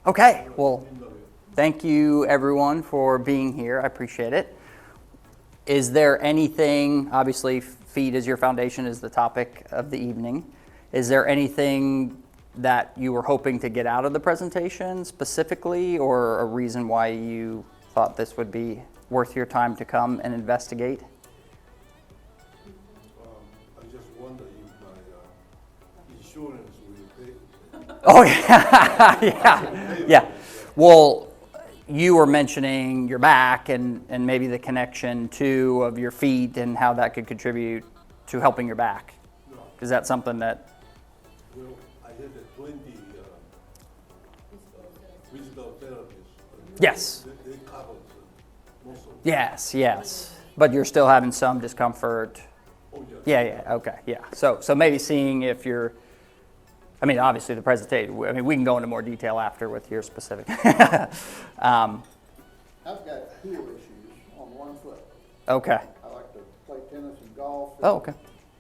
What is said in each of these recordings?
Okay, well, thank you everyone for being here. I appreciate it. Is there anything, obviously feet as your foundation is the topic of the evening. Is there anything that you were hoping to get out of the presentation specifically, or a reason why you thought this would be worth your time to come and investigate? I just wonder if my insurance will pay. Oh, yeah, yeah. Well, you were mentioning your back and maybe the connection too of your feet and how that could contribute to helping your back. No. Is that something that? Well, I had a 20 physical therapists. Yes. They covered most of it. Yes. But you're still having some discomfort. Oh, yes. Yeah. Okay. Yeah. So maybe seeing if you're. I mean, obviously the presentation. I mean, we can go into more detail after with your specific. I've got heel issues on one foot. Okay. I like to play tennis and golf. Oh, okay.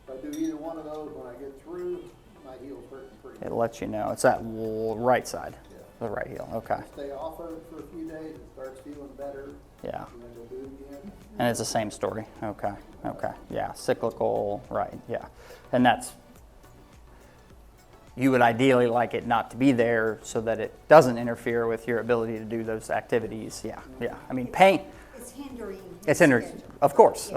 If I do either one of those, when I get through, my heel's hurting pretty It good. lets you know. It's that right side, Yeah. the right heel. Okay. Stay off of it for a few days, it starts feeling better, Yeah. and then go do it again. And it's the same story. Okay. Yeah. Cyclical. Right. Yeah. And that's. You would ideally like it not to be there so that it doesn't interfere with your ability to do those activities. Yeah. I mean, pain. It's hindering. It's hindering. Of course.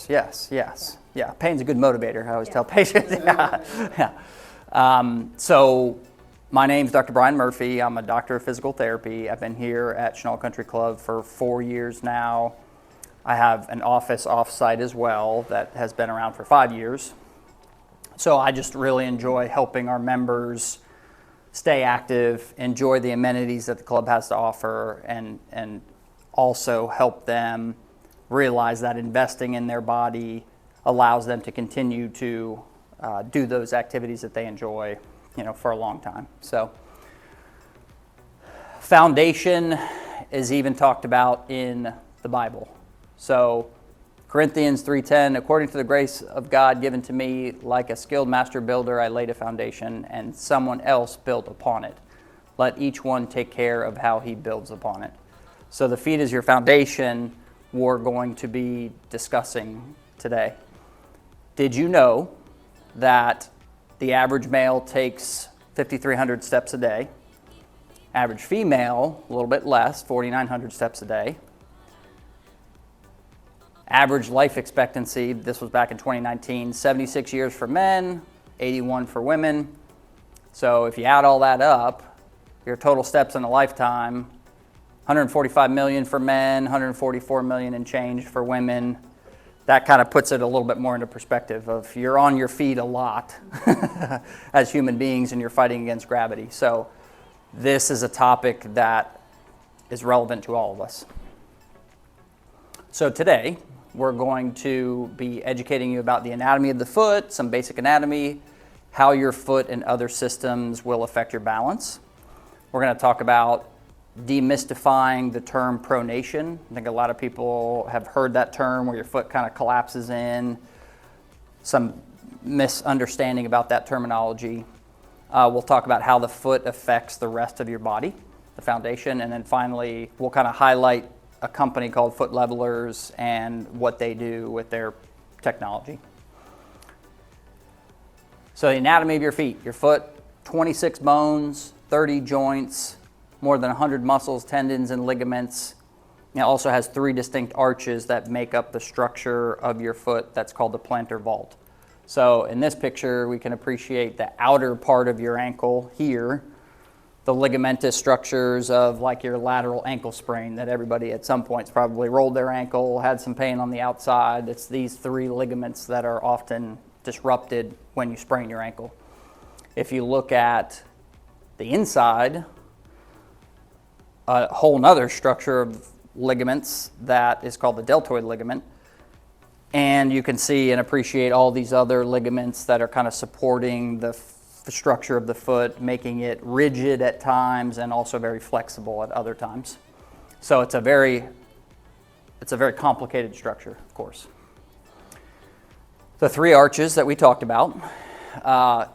Yes. Yeah. Pain's a good motivator. I always tell patients. Yeah. So my name's Dr. Brian Murphy. I'm a doctor of physical therapy. I've been here at Chenal Country Club for 4 years now. I have an office off-site as well that has been around for 5 years. So I just really enjoy helping our members stay active, enjoy the amenities that the club has to offer, and also help them realize that investing in their body allows them to continue to do those activities that they enjoy, for a long time. So foundation is even talked about in the Bible. So Corinthians 3:10, according to the grace of God given to me, like a skilled master builder, I laid a foundation, and someone else built upon it. Let each one take care of how he builds upon it. So the feet is your foundation we're going to be discussing today. Did you know that the average male takes 5,300 steps a day? Average female, a little bit less, 4,900 steps a day. Average life expectancy, this was back in 2019, 76 years for men, 81 for women. So if you add all that up, your total steps in a lifetime, 145 million for men, 144 million and change for women. That kind of puts it a little bit more into perspective of you're on your feet a lot as human beings and you're fighting against gravity. So this is a topic that is relevant to all of us. So today, we're going to be educating you about the anatomy of the foot, some basic anatomy, how your foot and other systems will affect your balance. We're going to talk about demystifying the term pronation. I think a lot of people have heard that term where your foot kind of collapses in. Some misunderstanding about that terminology. We'll talk about how the foot affects the rest of your body, the foundation, and then finally we'll kind of highlight a company called Foot Levelers and what they do with their technology. So the anatomy of your feet. Your foot, 26 bones, 30 joints, more than 100 muscles, tendons, and ligaments. It also has 3 distinct arches that make up the structure of your foot. That's called the plantar vault. So in this picture, we can appreciate the outer part of your ankle here, the ligamentous structures of like your lateral ankle sprain that everybody at some point's probably rolled their ankle, had some pain on the outside. It's these 3 ligaments that are often disrupted when you sprain your ankle. If you look at the inside, a whole nother structure of ligaments that is called the deltoid ligament. And you can see and appreciate all these other ligaments that are kind of supporting the structure of the foot, making it rigid at times and also very flexible at other times. So it's a very complicated structure, of course. The 3 arches that we talked about,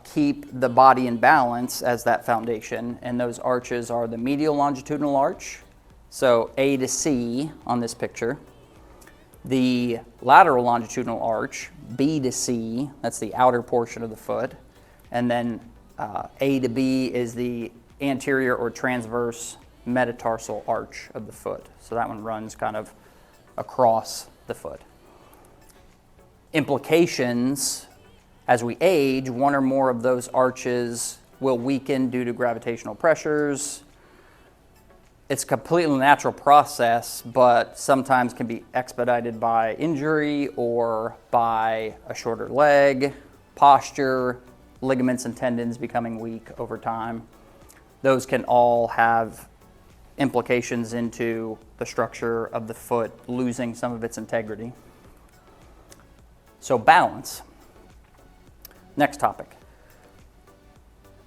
keep the body in balance as that foundation, and those arches are the medial longitudinal arch, so A to C on this picture, the lateral longitudinal arch, B to C, that's the outer portion of the foot, and then A to B is the anterior or transverse metatarsal arch of the foot. So that one runs kind of across the foot. Implications, as we age, one or more of those arches will weaken due to gravitational pressures. It's a completely natural process, but sometimes can be expedited by injury or by a shorter leg, posture, ligaments and tendons becoming weak over time. Those can all have implications into the structure of the foot losing some of its integrity. So balance. Next topic.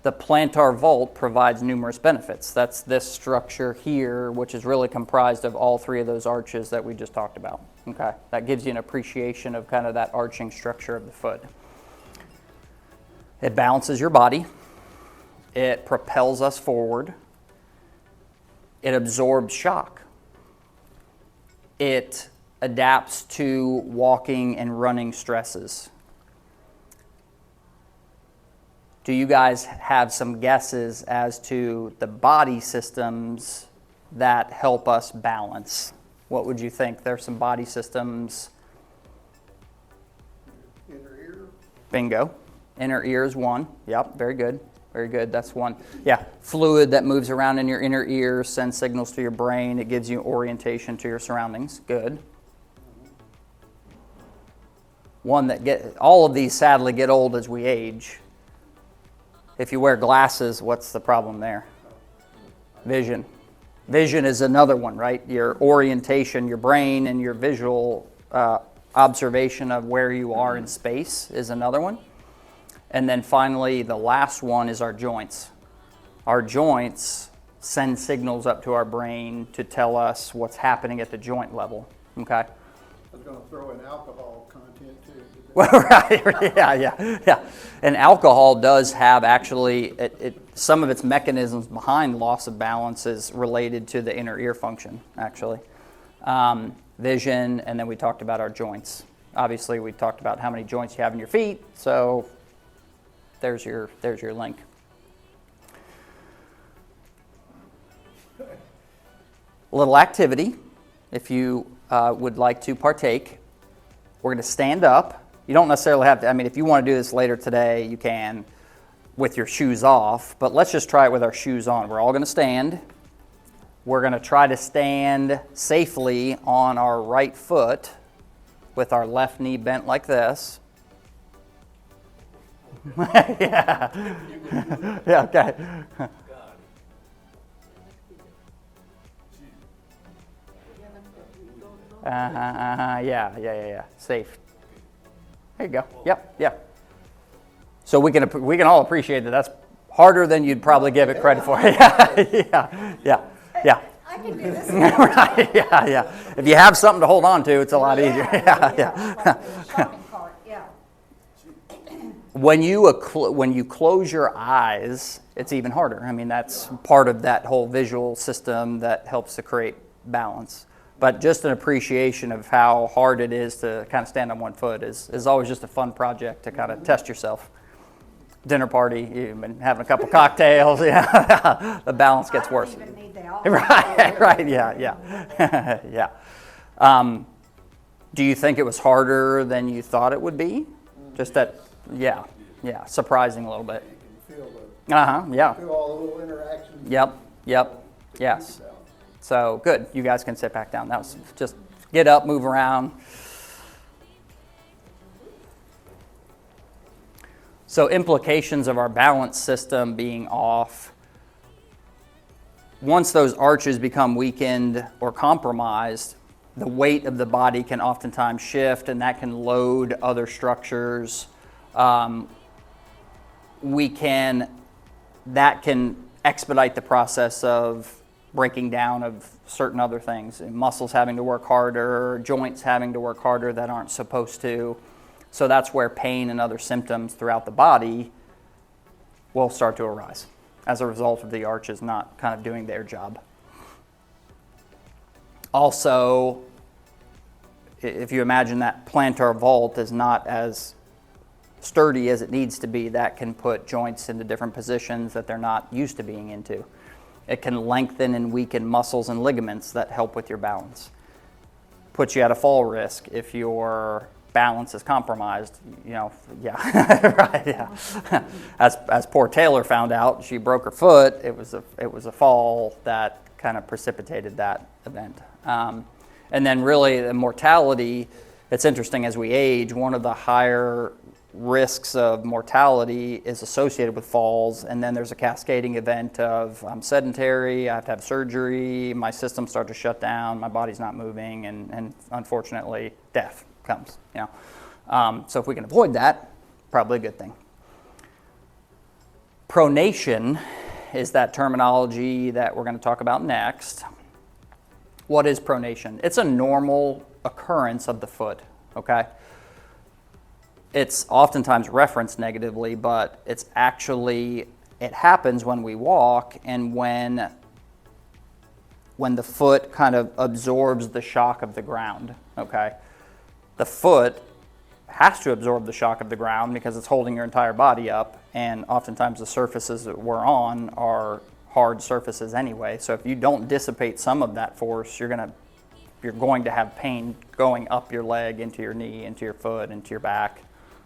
The plantar vault provides numerous benefits. That's this structure here, which is really comprised of all three of those arches that we just talked about. Okay, that gives you an appreciation of kind of that arching structure of the foot. It balances your body. It propels us forward. It absorbs shock. It adapts to walking and running stresses. Do you guys have some guesses as to the body systems that help us balance? What would you think? There's some body systems. Inner ear. Bingo. Inner ear is one. Yep, very good. Very good. That's one. Yeah, fluid that moves around in your inner ear sends signals to your brain. It gives you orientation to your surroundings. Good. One that all of these sadly get old as we age. If you wear glasses, what's the problem there? Vision. Vision is another one, right? Your orientation, your brain, and your visual observation of where you are in space is another one. And then finally, the last one is our joints. Our joints send signals up to our brain to tell us what's happening at the joint level, okay? I was going to throw in alcohol content too. Well, right, yeah. And alcohol does have actually, some of its mechanisms behind loss of balance is related to the inner ear function, actually. Vision, and then we talked about our joints. Obviously, we talked about how many joints you have in your feet, so there's your link. A little activity, if you would like to partake. We're going to stand up. You don't necessarily have to, if you want to do this later today, you can with your shoes off, but let's just try it with our shoes on. We're all going to stand. We're going to try to stand safely on our right foot with our left knee bent like this. Yeah. Yeah, okay. Yeah. Safe. There you go. Yep, yeah. So we can all appreciate that that's harder than you'd probably give it credit for. Yeah. I can do this. Right, yeah. If you have something to hold on to, it's a lot easier. Yeah. Shopping cart, yeah. When you close your eyes, it's even harder. That's part of that whole visual system that helps to create balance. But just an appreciation of how hard it is to kind of stand on one foot is always just a fun project to kind of test yourself. Dinner party, you've been having a couple cocktails, yeah. The balance gets worse. I don't even need the alcohol. Right, yeah. Do you think it was harder than you thought it would be? Just that, yeah, surprising a little bit. You can feel Yeah. feel all the little interactions. Yep, yes. So good, you guys can sit back down. That was just get up, move around. So implications of our balance system being off. Once those arches become weakened or compromised, the weight of the body can oftentimes shift, and that can load other structures. That can expedite the process of breaking down of certain other things, muscles having to work harder, joints having to work harder that aren't supposed to. So that's where pain and other symptoms throughout the body will start to arise as a result of the arches not kind of doing their job. Also, if you imagine that plantar vault is not as sturdy as it needs to be, that can put joints into different positions that they're not used to being into. It can lengthen and weaken muscles and ligaments that help with your balance. Puts you at a fall risk if your balance is compromised, right, yeah. As poor Taylor found out, she broke her foot. It was a fall that kind of precipitated that event. And then really the mortality, it's interesting as we age, one of the higher risks of mortality is associated with falls, and then there's a cascading event of I'm sedentary, I have to have surgery, my systems start to shut down, my body's not moving, and unfortunately death comes. So if we can avoid that, probably a good thing. Pronation is that terminology that we're going to talk about next. What is pronation? It's a normal occurrence of the foot, okay? It's oftentimes referenced negatively, but it happens when we walk and when the foot kind of absorbs the shock of the ground, okay? The foot has to absorb the shock of the ground because it's holding your entire body up, and oftentimes the surfaces that we're on are hard surfaces anyway. So if you don't dissipate some of that force, you're going to have pain going up your leg, into your knee, into your foot, into your back.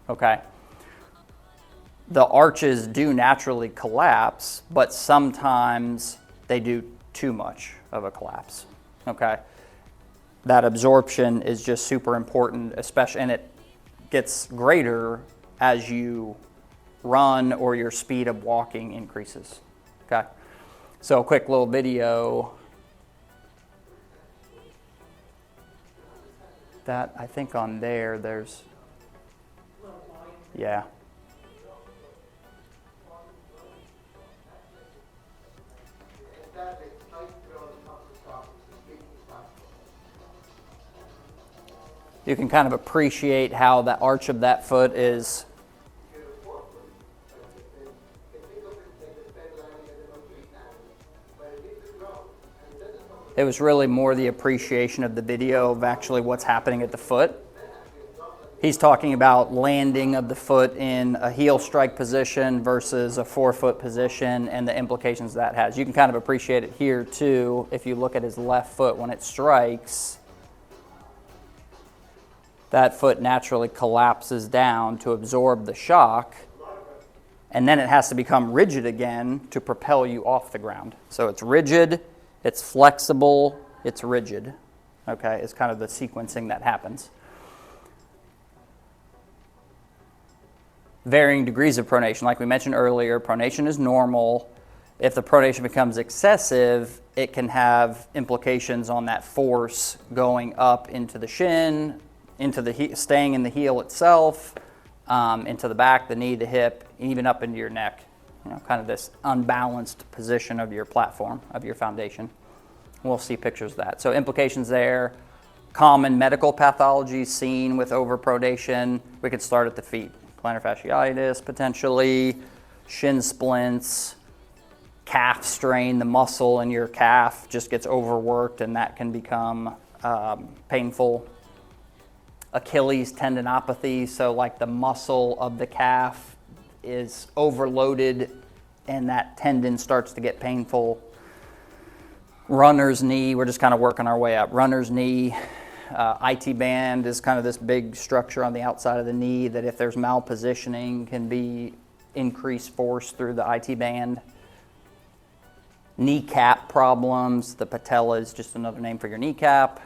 Okay. The arches do naturally collapse, but sometimes they do too much of a collapse. Okay. That absorption is just super important, especially, and it gets greater as you run or your speed of walking increases. Okay. So a quick little video that I think on there's, yeah. You can kind of appreciate how the arch of that foot is. It was really more the appreciation of the video of actually what's happening at the foot. He's talking about landing of the foot in a heel strike position versus a forefoot position and the implications that has. You can kind of appreciate it here too. If you look at his left foot when it strikes, that foot naturally collapses down to absorb the shock, and then it has to become rigid again to propel you off the ground. So it's rigid, it's flexible, it's rigid. Okay, it's kind of the sequencing that happens. Varying degrees of pronation. Like we mentioned earlier, pronation is normal. If the pronation becomes excessive, it can have implications on that force going up into the shin, into the staying in the heel itself, into the back, the knee, the hip, even up into your neck. Kind of this unbalanced position of your platform, of your foundation. We'll see pictures of that. So implications there. Common medical pathology seen with overpronation. We could start at the feet. Plantar fasciitis, potentially, shin splints, calf strain, the muscle in your calf just gets overworked and that can become painful. Achilles tendinopathy, so like the muscle of the calf is overloaded and that tendon starts to get painful. Runner's knee, we're just kind of working our way up. Runner's knee. IT band is kind of this big structure on the outside of the knee that if there's malpositioning can be increased force through the IT band. Kneecap problems, the patella is just another name for your kneecap.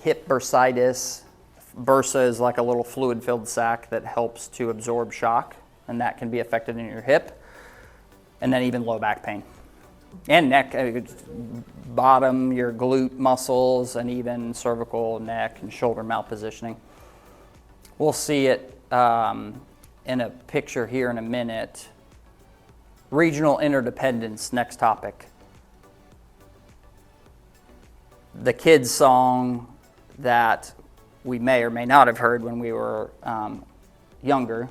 Hip bursitis. Bursa is like a little fluid-filled sac that helps to absorb shock, and that can be affected in your hip. And then even low back pain. And neck, bottom, your glute muscles, and even cervical, neck, and shoulder malpositioning. We'll see it in a picture here in a minute. Regional interdependence, next topic. The kids' song that we may or may not have heard when we were younger.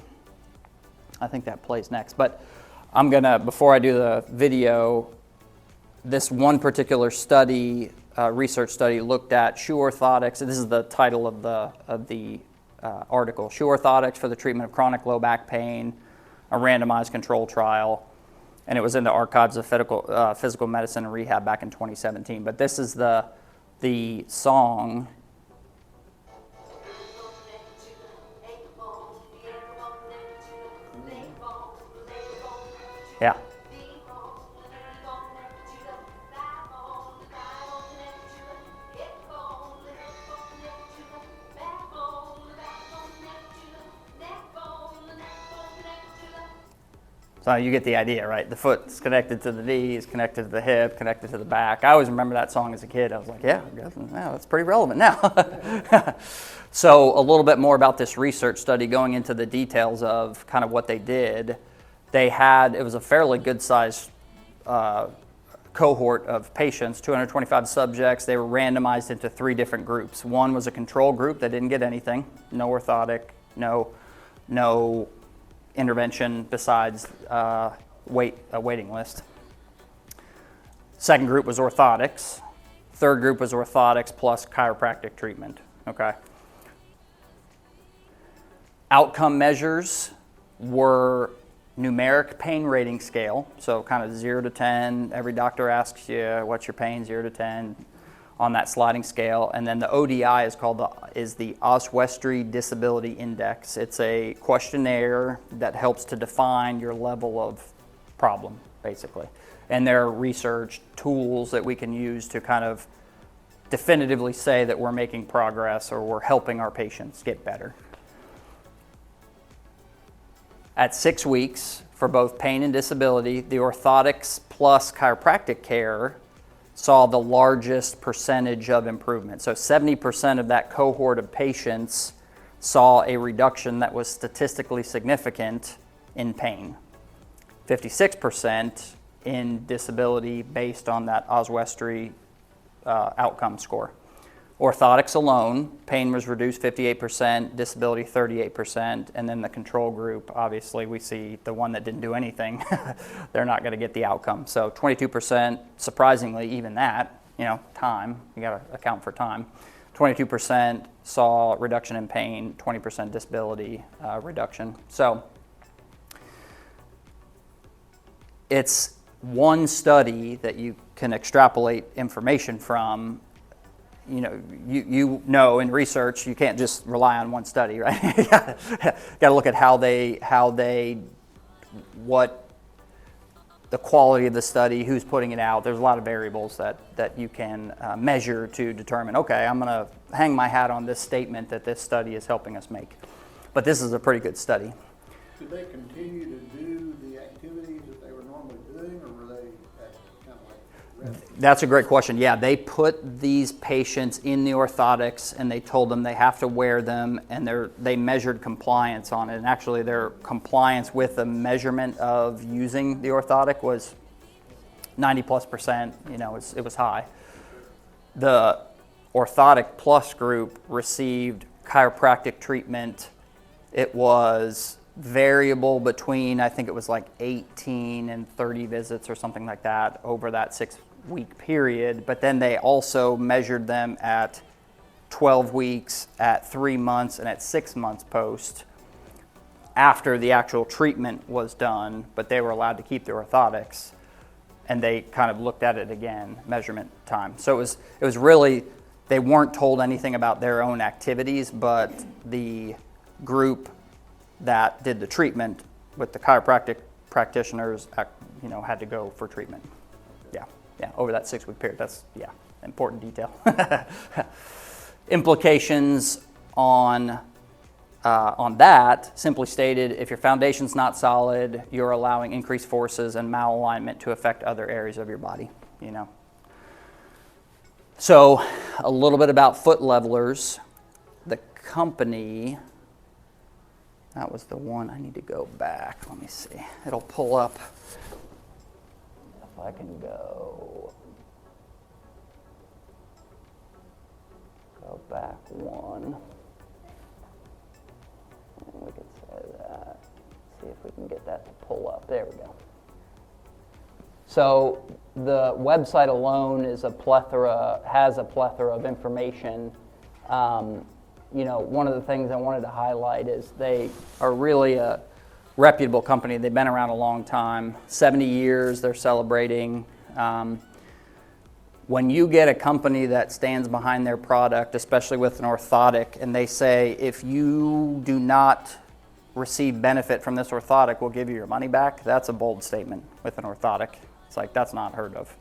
I think that plays next. But I'm going to, before I do the video, this one particular study, research study, looked at shoe orthotics. This is the title of the article. Shoe orthotics for the treatment of chronic low back pain, a randomized control trial. And it was in the Archives of Physical Medicine and Rehab back in 2017. But this is the song. Yeah. So you get the idea, right? The foot's connected to the knee, is connected to the hip, connected to the back. I always remember that song as a kid. I was like, yeah, that's pretty relevant now. So a little bit more about this research study, going into the details of kind of what they did. It was a fairly good-sized cohort of patients, 225 subjects. They were randomized into 3 different groups. One was a control group that didn't get anything, no orthotic, no intervention besides a waiting list. Second group was orthotics. Third group was orthotics plus chiropractic treatment. Okay. Outcome measures were numeric pain rating scale, so kind of 0 to 10. Every doctor asks you, what's your pain, 0 to 10, on that sliding scale. And then the ODI is the Oswestry Disability Index. It's a questionnaire that helps to define your level of problem, basically. And there are research tools that we can use to kind of definitively say that we're making progress or we're helping our patients get better. At 6 weeks, for both pain and disability, the orthotics plus chiropractic care saw the largest percentage of improvement. So 70% of that cohort of patients saw a reduction that was statistically significant in pain. 56% in disability based on that Oswestry outcome score. Orthotics alone, pain was reduced 58%, disability 38%, and then the control group, obviously we see the one that didn't do anything, they're not going to get the outcome. So 22%, surprisingly, even that, time, you got to account for time. 22% saw reduction in pain, 20% disability reduction. So it's one study that you can extrapolate information from. You know in research you can't just rely on one study, right? You got to look at what the quality of the study, who's putting it out. There's a lot of variables that you can measure to determine, okay, I'm going to hang my hat on this statement that this study is helping us make. But this is a pretty good study. Did they continue to do the activities that they were normally doing, or were they kind of like rest? That's a great question. Yeah, they put these patients in the orthotics and they told them they have to wear them, and they measured compliance on it. And actually their compliance with the measurement of using the orthotic was 90+%, it was high. The orthotic plus group received chiropractic treatment. It was variable between, I think it was like 18 and 30 visits or something like that over that 6-week period. But then they also measured them at 12 weeks, at 3 months, and at 6 months post after the actual treatment was done, but they were allowed to keep their orthotics, and they kind of looked at it again, measurement time. So it was really, they weren't told anything about their own activities, but the group that did the treatment with the chiropractic practitioners, had to go for treatment. Yeah, over that 6-week period. That's, important detail. Implications on that, simply stated, if your foundation's not solid, you're allowing increased forces and malalignment to affect other areas of your body, So a little bit about foot levelers. The company, that was the one. I need to go back. Let me see. It'll pull up if I can go back one. pull up. There we go. So the website alone has a plethora of information. One of the things I wanted to highlight is they are really a reputable company. They've been around a long time, 70 years they're celebrating. When you get a company that stands behind their product, especially with an orthotic, and they say, if you do not receive benefit from this orthotic, we'll give you your money back, that's a bold statement with an orthotic. It's like, that's not heard of.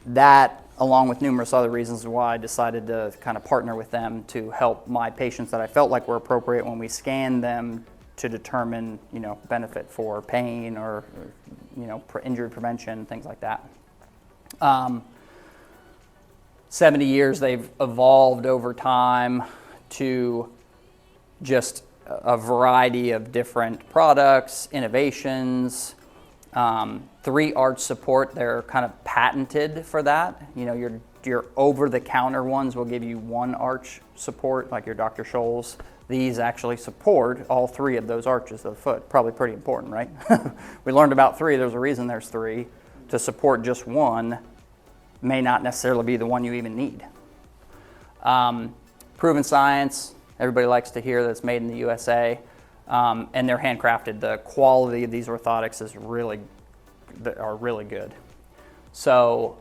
That, along with numerous other reasons, why I decided to kind of partner with them to help my patients that I felt like were appropriate when we scanned them to determine, benefit for pain or injury prevention, things like that. 70 years, they've evolved over time to just a variety of different products, innovations, 3-arch support. They're kind of patented for that. Your over-the-counter ones will give you 1-arch support, like your Dr. Scholl's. These actually support all 3 of those arches of the foot. Probably pretty important, right? We learned about 3. There's a reason there's 3. To support just one may not necessarily be the one you even need. Proven science. Everybody likes to hear that it's made in the USA, and they're handcrafted. The quality of these orthotics are really good. So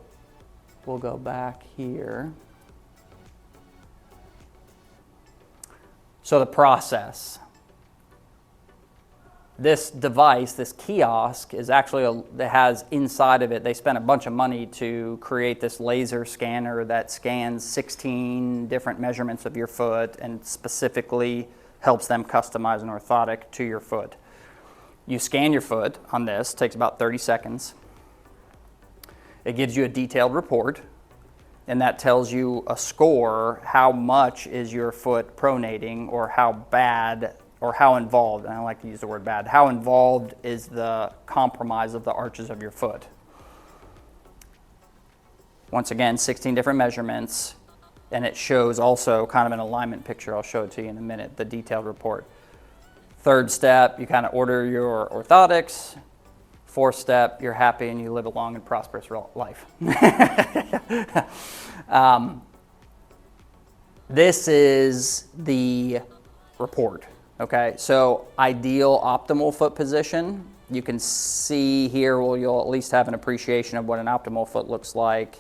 we'll go back here. So the process. This device, this kiosk, is actually that has inside of it, they spent a bunch of money to create this laser scanner that scans 16 different measurements of your foot and specifically helps them customize an orthotic to your foot. You scan your foot on this, takes about 30 seconds. It gives you a detailed report, and that tells you a score, how much is your foot pronating, or how bad or how involved, and I like to use the word bad, how involved is the compromise of the arches of your foot. Once again, 16 different measurements, and it shows also kind of an alignment picture. I'll show it to you in a minute, the detailed report. 3rd step, you kind of order your orthotics. 4th step, you're happy and you live a long and prosperous life. This is the report. Okay, so ideal optimal foot position. You can see here, well, you'll at least have an appreciation of what an optimal foot looks like.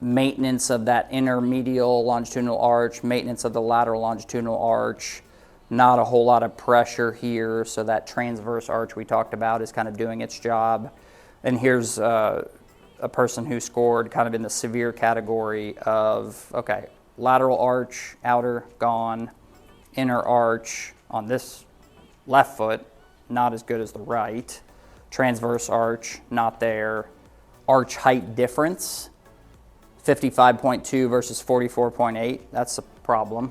Maintenance of that inner medial longitudinal arch, maintenance of the lateral longitudinal arch. Not a whole lot of pressure here, so that transverse arch we talked about is kind of doing its job. And here's a person who scored kind of in the severe category of, okay, lateral arch, outer, gone. Inner arch on this left foot, not as good as the right. Transverse arch, not there. Arch height difference, 55.2 versus 44.8. That's a problem.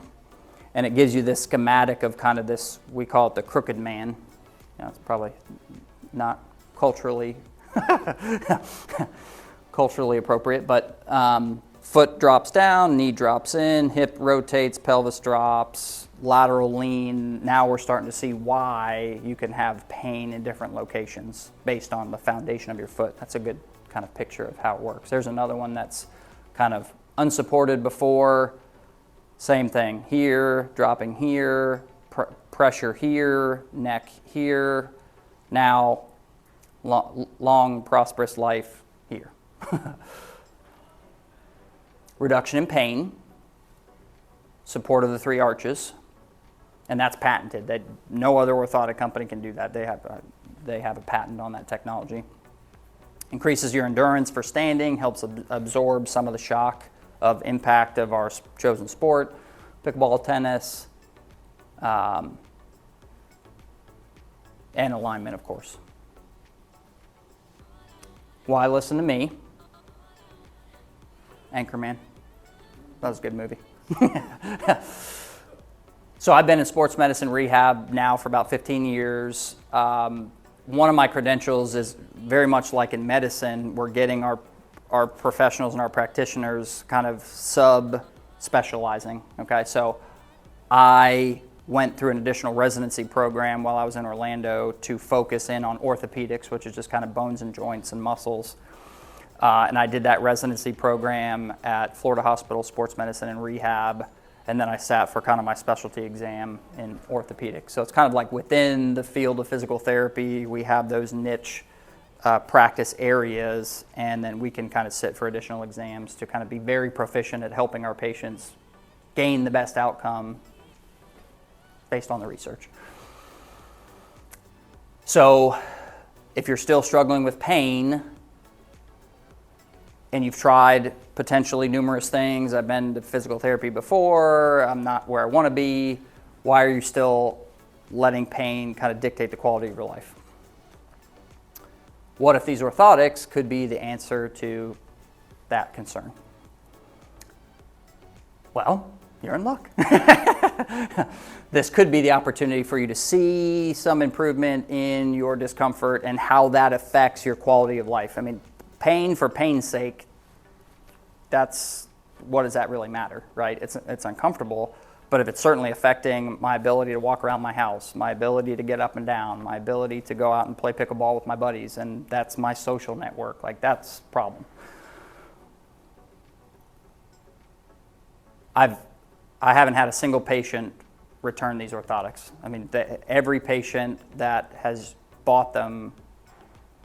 And it gives you this schematic of kind of this, we call it the crooked man. It's probably not culturally appropriate, but foot drops down, knee drops in, hip rotates, pelvis drops, lateral lean. Now we're starting to see why you can have pain in different locations based on the foundation of your foot. That's a good kind of picture of how it works. There's another one that's kind of unsupported before. Same thing here, dropping here, pressure here, neck here. Now, long, prosperous life here. Reduction in pain, support of the 3 arches, and that's patented. That no other orthotic company can do that. They have a patent on that technology. Increases your endurance for standing, helps absorb some of the shock of impact of our chosen sport, pickleball, tennis, and alignment, of course. Why listen to me? Anchorman. That was a good movie. So I've been in sports medicine rehab now for about 15 years. One of my credentials is very much like in medicine. We're getting our professionals and our practitioners kind of sub-specializing. Okay, so I went through an additional residency program while I was in Orlando to focus in on orthopedics, which is just kind of bones and joints and muscles. And I did that residency program at Florida Hospital Sports Medicine and Rehab, and then I sat for kind of my specialty exam in orthopedics. So it's kind of like within the field of physical therapy, we have those niche practice areas, and then we can kind of sit for additional exams to kind of be very proficient at helping our patients gain the best outcome based on the research. So if you're still struggling with pain and you've tried potentially numerous things, I've been to physical therapy before, I'm not where I want to be, why are you still letting pain kind of dictate the quality of your life? What if these orthotics could be the answer to that concern? Well, you're in luck. This could be the opportunity for you to see some improvement in your discomfort and how that affects your quality of life. I mean, pain for pain's sake, what does that really matter, right? It's uncomfortable, but if it's certainly affecting my ability to walk around my house, my ability to get up and down, my ability to go out and play pickleball with my buddies, and that's my social network, like that's a problem. I haven't had a single patient return these orthotics. I mean, every patient that has bought them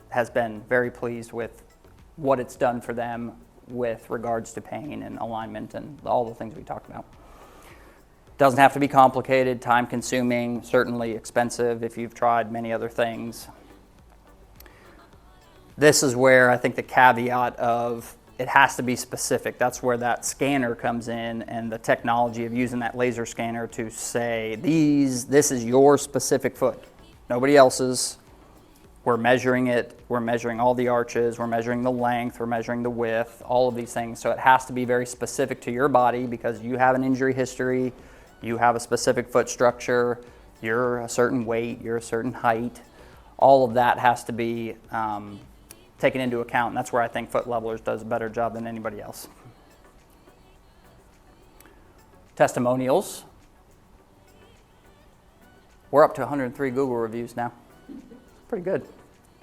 has been very pleased with what it's done for them with regards to pain and alignment and all the things we talked about. Doesn't have to be complicated, time consuming, certainly expensive if you've tried many other things. This is where I think the caveat of it has to be specific. That's where that scanner comes in and the technology of using that laser scanner to say, this is your specific foot, nobody else's. We're measuring it, we're measuring all the arches, we're measuring the length, we're measuring the width, all of these things. So it has to be very specific to your body because you have an injury history, you have a specific foot structure, you're a certain weight, you're a certain height. All of that has to be taken into account, and that's where I think Foot Levelers does a better job than anybody else. Testimonials. We're up to 103 Google reviews now. Pretty good.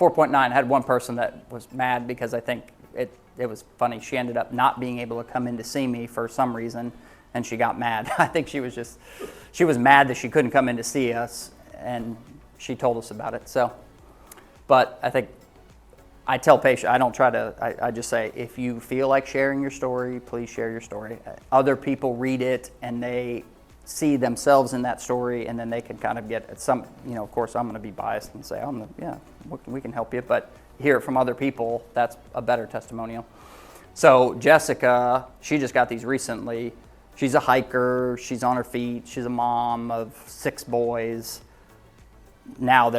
4.9. I had one person that was mad because I think it was funny. She ended up not being able to come in to see me for some reason, and she got mad. I think she was mad that she couldn't come in to see us, and she told us about it. So, but I think I tell patients, I just say, if you feel like sharing your story, please share your story. Other people read it and they see themselves in that story, and then they can kind of get some, of course I'm going to be biased and say, we can help you, but hear it from other people, that's a better testimonial. So Jessica, she just got these recently. She's a hiker, she's on her feet, she's a mom of 6 boys. Now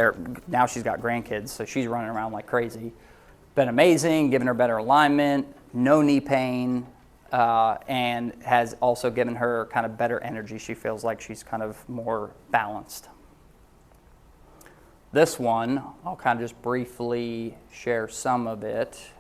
she's got grandkids, so she's running around like crazy. Been amazing, given her better alignment, no knee pain, and has also given her kind of better energy. She feels like she's kind of more balanced. This one, I'll kind of just briefly share some of it.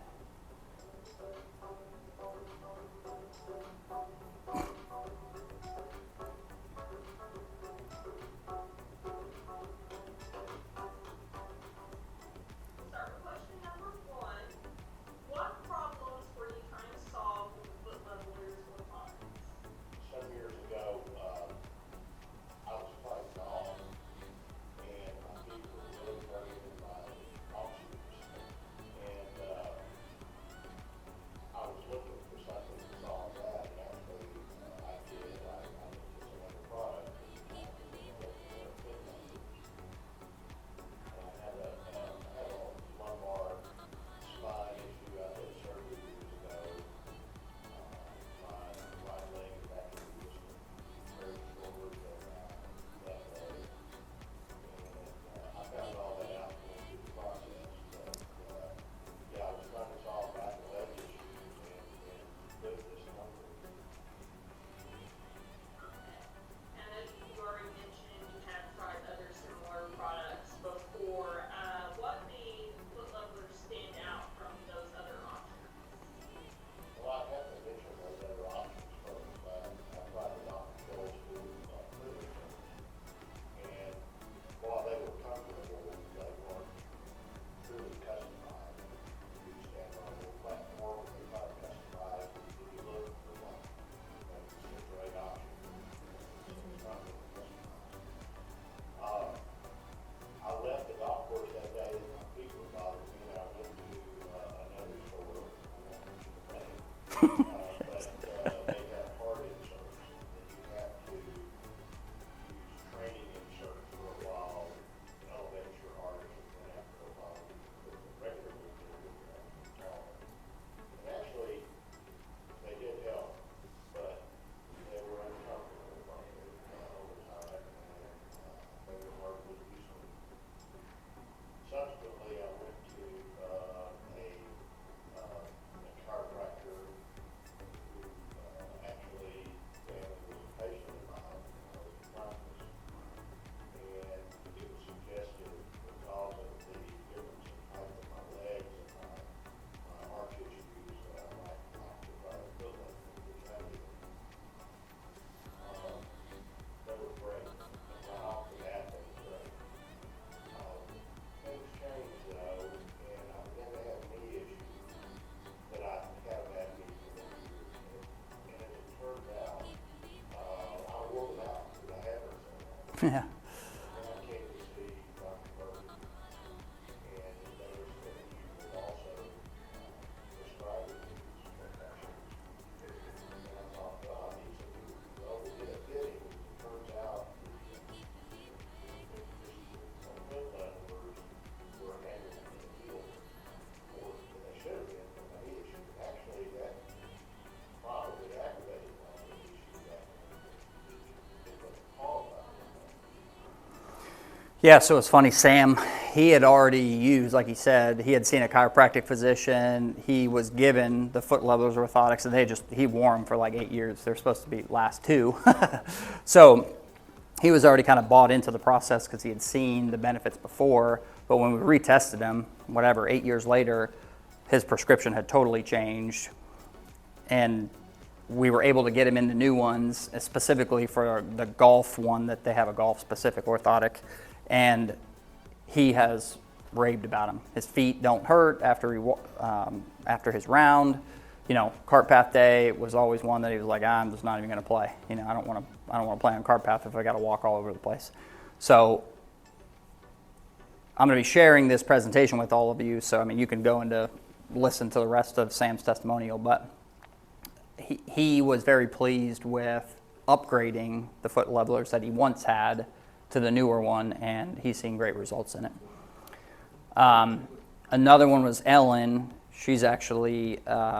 Yeah. Yeah, so it's funny, Sam, he had already used, like he said, he had seen a chiropractic physician, he was given the foot levelers orthotics, and he wore them for like 8 years. They're supposed to be last 2. So he was already kind of bought into the process because he had seen the benefits before, but when we retested him, 8 years later, his prescription had totally changed, and we were able to get him into new ones, specifically for the golf one, that they have a golf-specific orthotic. And he has raved about him. His feet don't hurt after his round. You know, cart path day was always one that he was like, I'm just not even going to play. You know, I don't want to play on cart path if I got to walk all over the place. So I'm going to be sharing this presentation with all of you. So I mean, you can go and listen to the rest of Sam's testimonial. But he was very pleased with upgrading the foot levelers that he once had to the newer one, and he's seen great results in it. Another one was Ellen. She's actually, they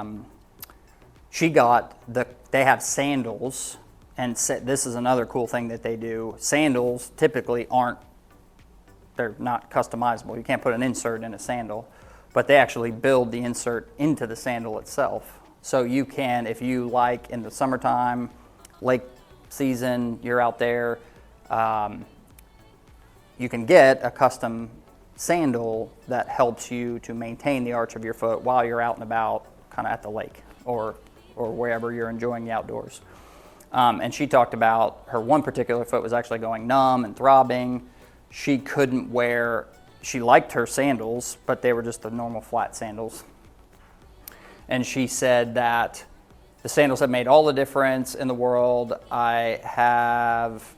have sandals, and this is another cool thing that they do. Sandals typically they're not customizable. You can't put an insert in a sandal, but they actually build the insert into the sandal itself. So you can, if you like in the summertime, lake season, you're out there, you can get a custom sandal that helps you to maintain the arch of your foot while you're out and about, kind of at the lake or wherever you're enjoying the outdoors. And she talked about her one particular foot was actually going numb and throbbing. She liked her sandals, but they were just the normal flat sandals. And she said that the sandals have made all the difference in the world. I have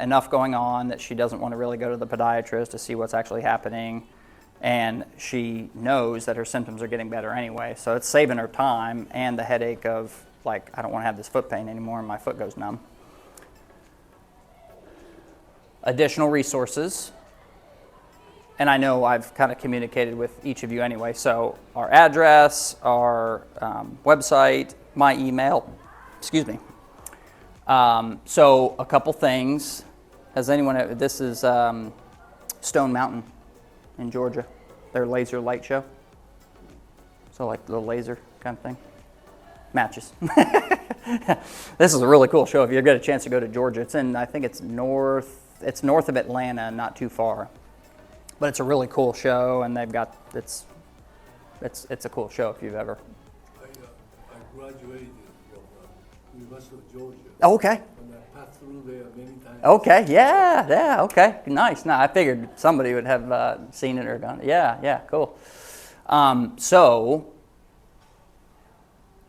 enough going on that she doesn't want to really go to the podiatrist to see what's actually happening, and she knows that her symptoms are getting better anyway, so it's saving her time and the headache of like, I don't want to have this foot pain anymore and my foot goes numb. Additional resources, and I know I've kind of communicated with each of you anyway, so our address, our website, my email, so a couple things. This is Stone Mountain in Georgia, their laser light show. So like the laser kind of thing. Matches. This is a really cool show. If you get a chance to go to Georgia, I think it's north of Atlanta, not too far. But it's a really cool show, and it's a cool show if you've ever. I graduated from University of Georgia. Oh, okay. And I passed through there many times. Okay, yeah, okay, nice. No, I figured somebody would have seen it or gone. Yeah, cool. So,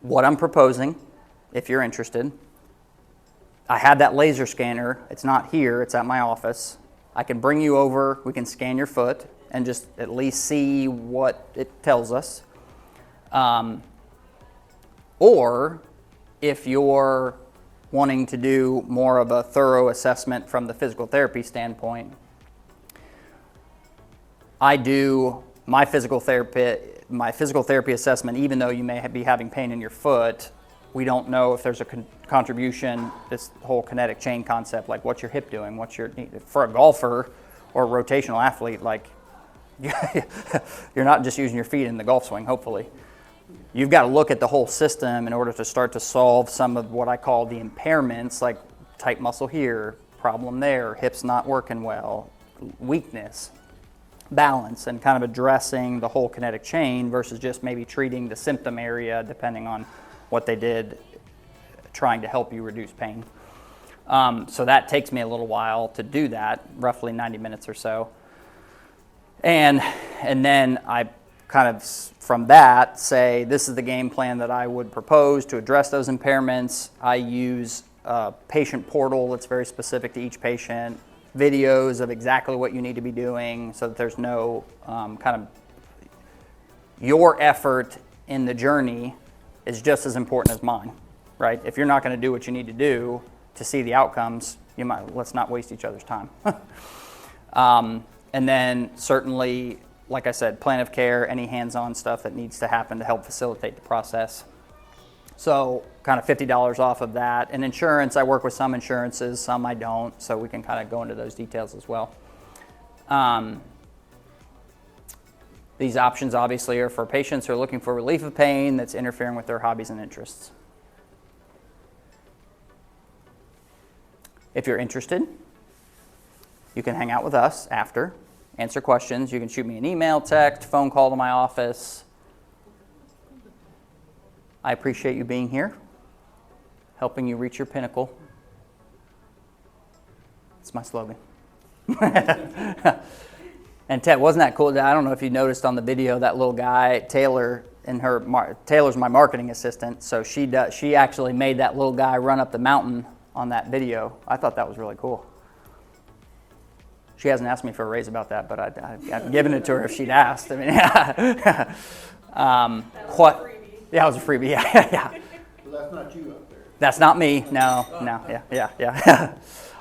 what I'm proposing, if you're interested, I had that laser scanner. It's not here, it's at my office. I can bring you over, we can scan your foot and just at least see what it tells us. Or if you're wanting to do more of a thorough assessment from the physical therapy standpoint, I do my physical therapy assessment, even though you may be having pain in your foot. We don't know if there's a contribution, this whole kinetic chain concept, like what's your hip doing, for a golfer or a rotational athlete, like you're not just using your feet in the golf swing, hopefully. You've got to look at the whole system in order to start to solve some of what I call the impairments, like tight muscle here, problem there, hips not working well, weakness, balance, and kind of addressing the whole kinetic chain versus just maybe treating the symptom area depending on what they did, trying to help you reduce pain. So that takes me a little while to do that, roughly 90 minutes or so. And then I kind of from that say, this is the game plan that I would propose to address those impairments. I use a patient portal that's very specific to each patient. videos of exactly what you need to be doing so that there's no kind of, your effort in the journey is just as important as mine, right? If you're not going to do what you need to do to see the outcomes, let's not waste each other's time. And then certainly, like I said, plan of care, any hands-on stuff that needs to happen to help facilitate the process. So kind of $50 off of that. And insurance, I work with some insurances, some I don't, so we can kind of go into those details as well. These options obviously are for patients who are looking for relief of pain that's interfering with their hobbies and interests. If you're interested, you can hang out with us after, answer questions. You can shoot me an email, text, phone call to my office. I appreciate you being here, helping you reach your pinnacle. It's my slogan. And Ted, wasn't that cool? I don't know if you noticed on the video, that little guy, Taylor, Taylor's my marketing assistant, so she actually made that little guy run up the mountain on that video. I thought that was really cool. She hasn't asked me for a raise about that, but I'd given it to her if she'd asked. I mean, yeah. Yeah, it was a freebie. Yeah. So that's not you up there. That's not me. No. Yeah.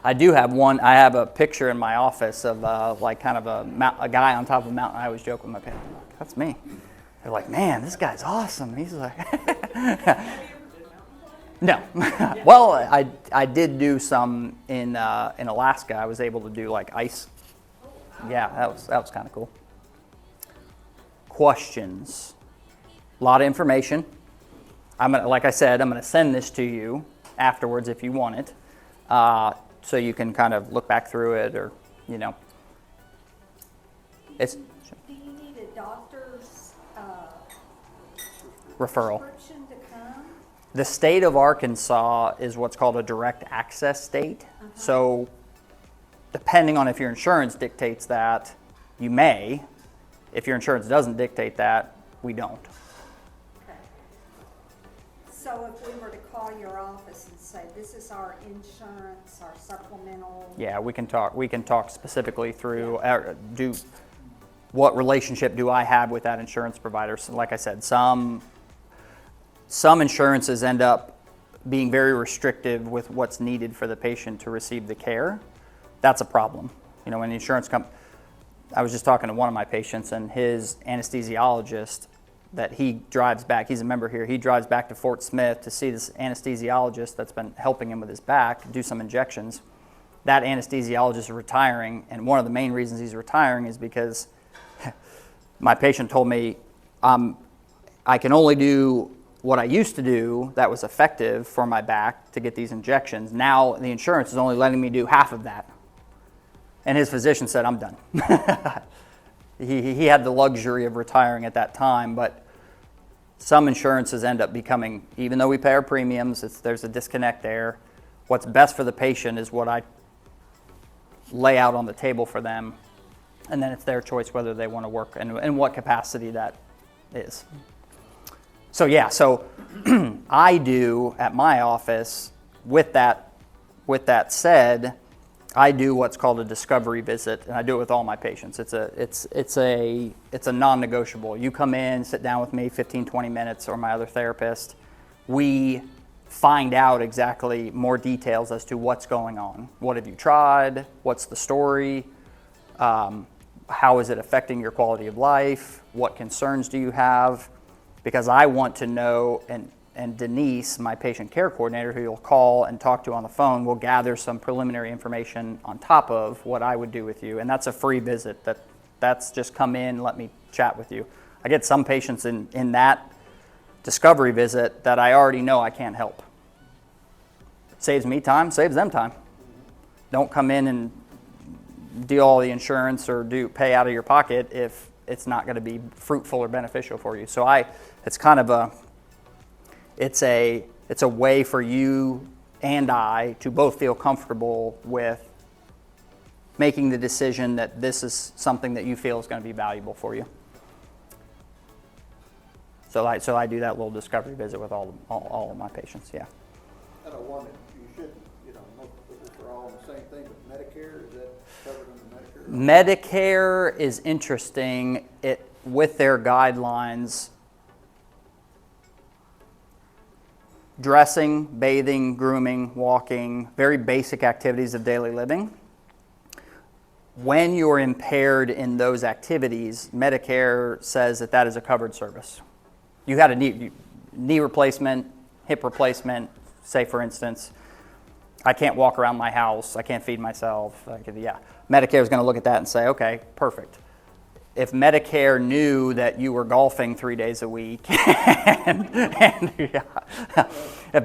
I do have one. I have a picture in my office of like kind of a guy on top of a mountain. I always joke with my parents, like, that's me. They're like, man, this guy's awesome. He's like, no. Well, I did do some in Alaska. I was able to do like ice. Yeah, that was kind of cool. Questions. A lot of information. Like I said, I'm going to send this to you afterwards if you want it, so you can kind of look back through it, or it's. Do you need a doctor's Referral. prescription to come? The state of Arkansas is what's called a direct access state. So depending on if your insurance dictates that, you may. If your insurance doesn't dictate that, we don't. Okay. So if we were to call your office and say, this is our insurance, our supplemental. Yeah, we can talk specifically through what relationship do I have with that insurance provider. So like I said, some insurances end up being very restrictive with what's needed for the patient to receive the care. That's a problem. When the insurance company, I was just talking to one of my patients, and his anesthesiologist that he drives back, he's a member here, he drives back to Fort Smith to see this anesthesiologist that's been helping him with his back, do some injections. That anesthesiologist is retiring, and one of the main reasons he's retiring is because my patient told me, I can only do what I used to do that was effective for my back to get these injections. Now the insurance is only letting me do half of that. And his physician said, I'm done. He had the luxury of retiring at that time, but some insurances end up becoming, even though we pay our premiums, there's a disconnect there. What's best for the patient is what I lay out on the table for them, and then it's their choice whether they want to work and what capacity that is. So yeah, I do at my office, with that said, I do what's called a discovery visit, and I do it with all my patients. It's a non-negotiable. You come in, sit down with me 15, 20 minutes, or my other therapist. We find out exactly more details as to what's going on. What have you tried? What's the story? How is it affecting your quality of life? What concerns do you have? Because I want to know, and Denise, my patient care coordinator, who you'll call and talk to on the phone, will gather some preliminary information on top of what I would do with you. And that's a free visit. That's just come in, let me chat with you. I get some patients in that discovery visit that I already know I can't help. Saves me time, saves them time. Don't come in and do all the insurance or pay out of your pocket if it's not going to be fruitful or beneficial for you. So it's kind of it's a way for you and I to both feel comfortable with making the decision that this is something that you feel is going to be valuable for you. So I do that little discovery visit with all of my patients. Yeah. And I wanted, you should, you know, most of are all the same thing, but Medicare, is that covered under Medicare? Medicare is interesting. With their guidelines, dressing, bathing, grooming, walking, very basic activities of daily living. When you're impaired in those activities, Medicare says that is a covered service. You had a knee replacement, hip replacement, say for instance, I can't walk around my house, I can't feed myself. Medicare is going to look at that and say, okay, perfect. If Medicare knew that you were golfing 3 days a week, if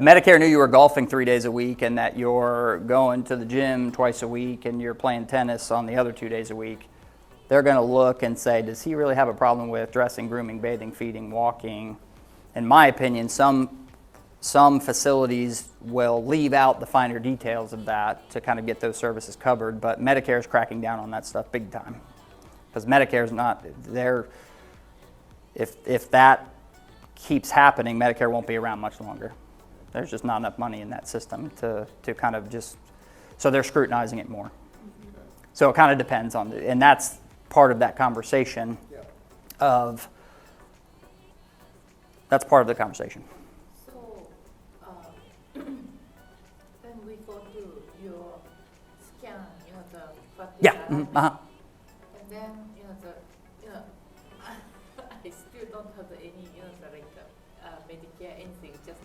Medicare knew you were golfing 3 days a week and that you're going to the gym twice a week and you're playing tennis on the other 2 days a week, they're going to look and say, does he really have a problem with dressing, grooming, bathing, feeding, walking? In my opinion, some facilities will leave out the finer details of that to kind of get those services covered, but Medicare is cracking down on that stuff big time. Because Medicare is not there. If that keeps happening, Medicare won't be around much longer. There's just not enough money in that system to kind of just, so they're scrutinizing it more. So it kind of depends on, and that's part of that conversation that's part of the conversation. So, when we go to your scan, the Yeah. alignment, Uh-huh. and then I still don't have any Medicare anything. Just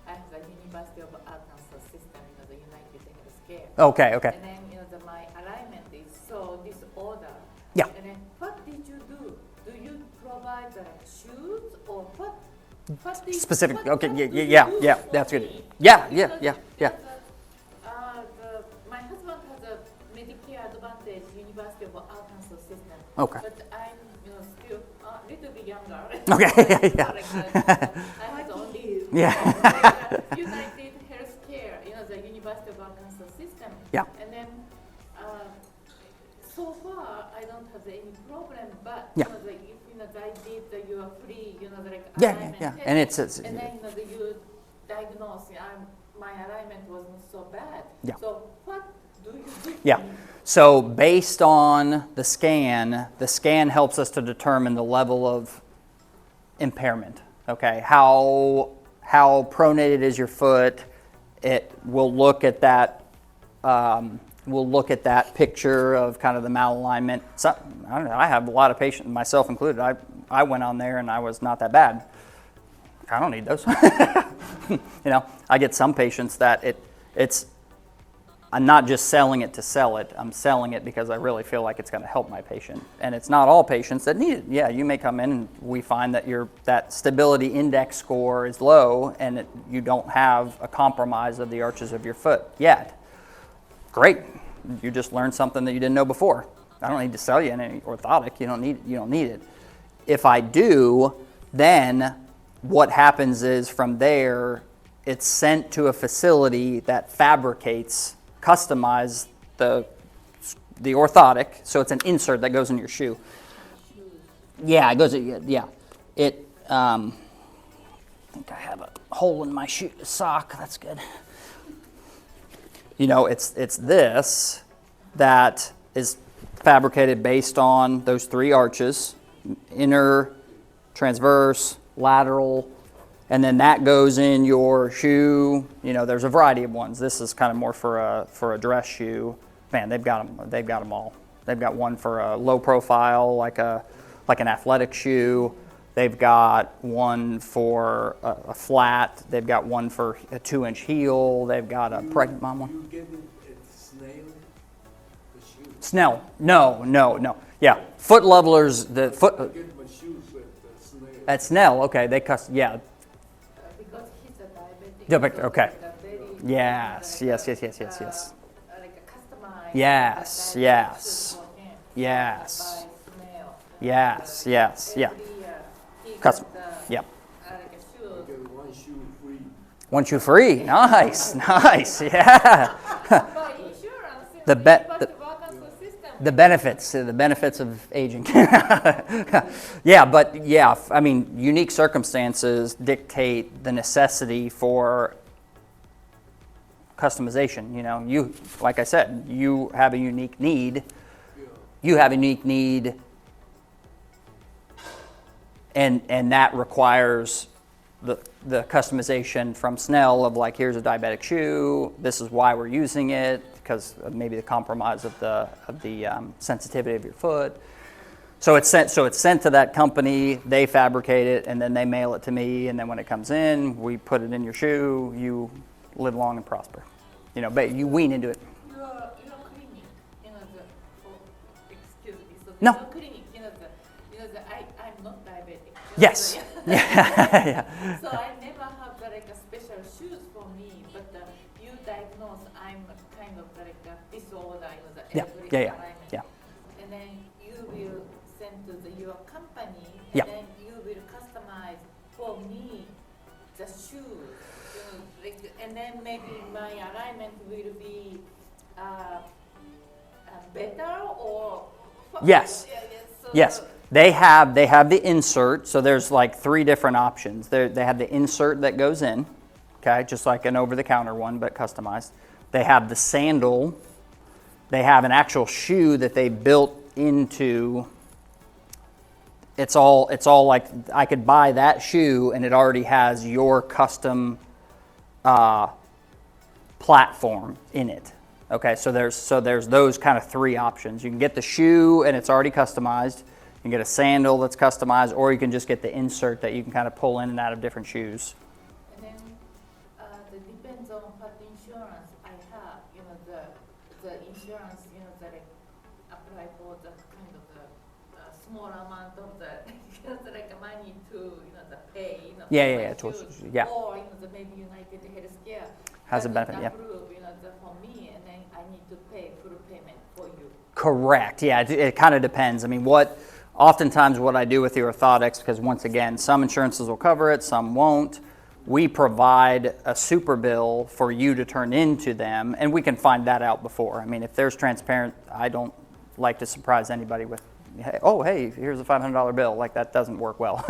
I have the University of Arkansas system, the United Healthcare. Okay. And then my alignment is so disorder. Yeah. And then what did you do? Do you provide shoes or what? Specific. Okay. What do you Yeah. do Yeah. for That's good. me? Yeah. My husband has a Medicare Advantage University of Arkansas system. Okay. But I'm still a little bit younger. Okay. Yeah. I had only United Healthcare, the University of Arkansas system. Yeah. And then so far I don't have any problem, but Yeah. if I did your free, Yeah. alignment test, And it's and then you diagnose my alignment wasn't so bad. Yeah. So what do you do? Yeah. So based on the scan helps us to determine the level of impairment. Okay. How pronated is your foot? It will look at that. We'll look at that picture of kind of the malalignment. So, I don't know. I have a lot of patients, myself included. I went on there and I was not that bad. I don't need those. I get some patients that it's. I'm not just selling it to sell it. I'm selling it because I really feel like it's going to help my patient. And it's not all patients that need it. Yeah, you may come in and we find that that stability index score is low and you don't have a compromise of the arches of your foot yet. Great. You just learned something that you didn't know before. I don't need to sell you any orthotic. You don't need it. If I do, then what happens is from there, it's sent to a facility that customize the orthotic, so it's an insert that goes in your shoe. Yeah, it goes. Yeah, it. I think I have a hole in my sock. That's good. It's this that is fabricated based on those three arches: inner, transverse, lateral. And then that goes in your shoe. There's a variety of ones. This is kind of more for a dress shoe. Man, they've got them all. They've got one for a low profile, like an athletic shoe. They've got one for a flat. They've got one for a 2-inch heel. They've got a pregnant mom one. You get it at Snail, the shoe. Snell. No. Yeah, foot levelers. The foot. I get my shoes at Snail. At Snell. Okay, they custom. Yeah. Because he's a diabetic. Diabetic, okay. Very, Yes. like a customized. Yes. Yes. Yes. Yes. Yeah. Custom. Yeah. I get one shoe free. One shoe free. Nice. Yeah. The benefits of aging. I mean, unique circumstances dictate the necessity for customization. You know, you, like I said, you have a unique need. Yeah. You have a unique need, and that requires the customization from Snell of like, here's a diabetic shoe. This is why we're using it, because of maybe the compromise of the sensitivity of your foot. So it's sent to that company. They fabricate it, and then they mail it to me. And then when it comes in, we put it in your shoe. You live long and prosper. You know, but you wean into it. Your clinic, you know, excuse me, so No. your clinic, you know, I'm not diabetic. Yes. Yeah. So I never have like a special shoes for me, but you diagnose I'm kind of like a disorder, you know, the Yeah. every Yeah. Yeah. alignment. Yeah. And then you will send to your company, and Yeah. then you will customize for me the shoes. You know, like, and then maybe my alignment will be better or Yes. So Yes. They have the insert, so there's like 3 different options. They have the insert that goes in, okay, just like an over-the-counter one, but customized. They have the sandal. They have an actual shoe that they built into. It's all like I could buy that shoe and it already has your custom platform in it. Okay, so there's those kind of 3 options. You can get the shoe and it's already customized. You can get a sandal that's customized, or you can just get the insert that you can kind of pull in and out of different shoes. And then it depends on what insurance I have. You know, the insurance, you know, that I apply for the kind of the small amount of the like money to, you know, the pay. You know, Yeah. for my shoes. Yeah. Or, you know, maybe United Healthcare Has a doesn't benefit, yeah. approve, you know, for me, and then I need to pay full payment for you. Correct. Yeah, it kind of depends. I mean, oftentimes what I do with the orthotics, because once again, some insurances will cover it, some won't. We provide a super bill for you to turn into them, and we can find that out before. I mean, if there's transparent, I don't like to surprise anybody with, hey, here's a $500 bill. Like, that doesn't work well.